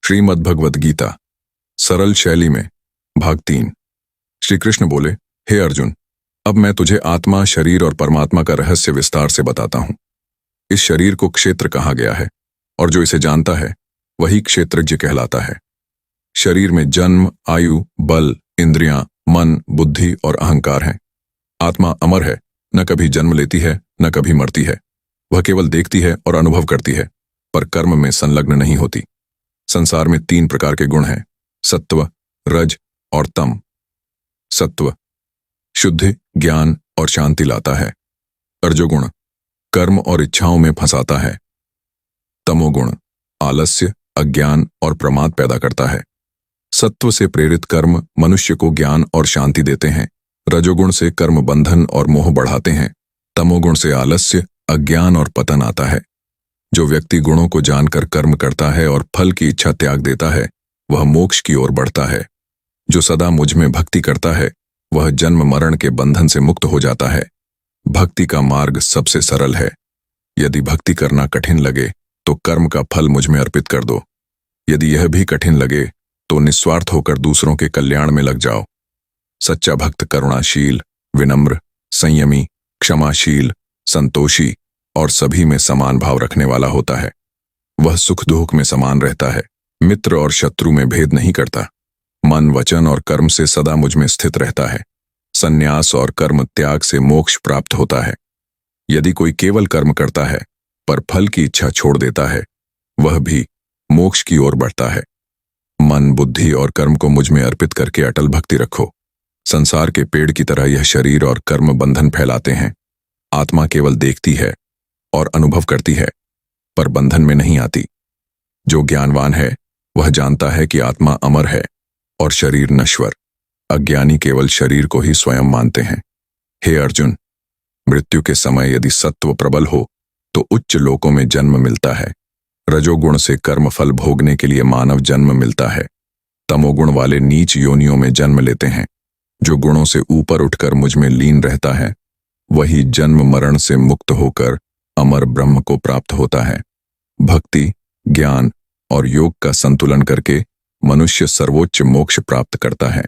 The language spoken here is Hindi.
श्रीमद् भगवद गीता सरल शैली में भाग 3। श्री कृष्ण बोले, हे अर्जुन, अब मैं तुझे आत्मा, शरीर और परमात्मा का रहस्य विस्तार से बताता हूं। इस शरीर को क्षेत्र कहा गया है और जो इसे जानता है वही क्षेत्रज्ञ कहलाता है। शरीर में जन्म, आयु, बल, इंद्रियां, मन, बुद्धि और अहंकार हैं। आत्मा अमर है, न कभी जन्म लेती है न कभी मरती है। वह केवल देखती है और अनुभव करती है, पर कर्म में संलग्न नहीं होती। संसार में 3 प्रकार के गुण हैं, सत्व, रज और तम। सत्व शुद्धि, ज्ञान और शांति लाता है। रजोगुण कर्म और इच्छाओं में फंसाता है। तमोगुण आलस्य, अज्ञान और प्रमाद पैदा करता है। सत्व से प्रेरित कर्म मनुष्य को ज्ञान और शांति देते हैं। रजोगुण से कर्म बंधन और मोह बढ़ाते हैं। तमोगुण से आलस्य, अज्ञान और पतन आता है। जो व्यक्ति गुणों को जानकर कर्म करता है और फल की इच्छा त्याग देता है, वह मोक्ष की ओर बढ़ता है। जो सदा मुझ में भक्ति करता है, वह जन्म मरण के बंधन से मुक्त हो जाता है। भक्ति का मार्ग सबसे सरल है। यदि भक्ति करना कठिन लगे तो कर्म का फल मुझ में अर्पित कर दो। यदि यह भी कठिन लगे तो निस्वार्थ होकर दूसरों के कल्याण में लग जाओ। सच्चा भक्त करुणाशील, विनम्र, संयमी, क्षमाशील, संतोषी और सभी में समान भाव रखने वाला होता है। वह सुख दुख में समान रहता है, मित्र और शत्रु में भेद नहीं करता। मन, वचन और कर्म से सदा मुझ में स्थित रहता है। संन्यास और कर्म त्याग से मोक्ष प्राप्त होता है। यदि कोई केवल कर्म करता है पर फल की इच्छा छोड़ देता है, वह भी मोक्ष की ओर बढ़ता है। मन, बुद्धि और कर्म को मुझ में अर्पित करके अटल भक्ति रखो। संसार के पेड़ की तरह यह शरीर और कर्म बंधन फैलाते हैं। आत्मा केवल देखती है और अनुभव करती है, पर बंधन में नहीं आती। जो ज्ञानवान है वह जानता है कि आत्मा अमर है और शरीर नश्वर। अज्ञानी केवल शरीर को ही स्वयं मानते हैं। हे अर्जुन, मृत्यु के समय यदि सत्व प्रबल हो तो उच्च लोकों में जन्म मिलता है। रजोगुण से कर्म फल भोगने के लिए मानव जन्म मिलता है। तमोगुण वाले नीच योनियों में जन्म लेते हैं। जो गुणों से ऊपर उठकर मुझ में लीन रहता है, वही जन्म मरण से मुक्त होकर अमर ब्रह्म को प्राप्त होता है। भक्ति, ज्ञान और योग का संतुलन करके मनुष्य सर्वोच्च मोक्ष प्राप्त करता है।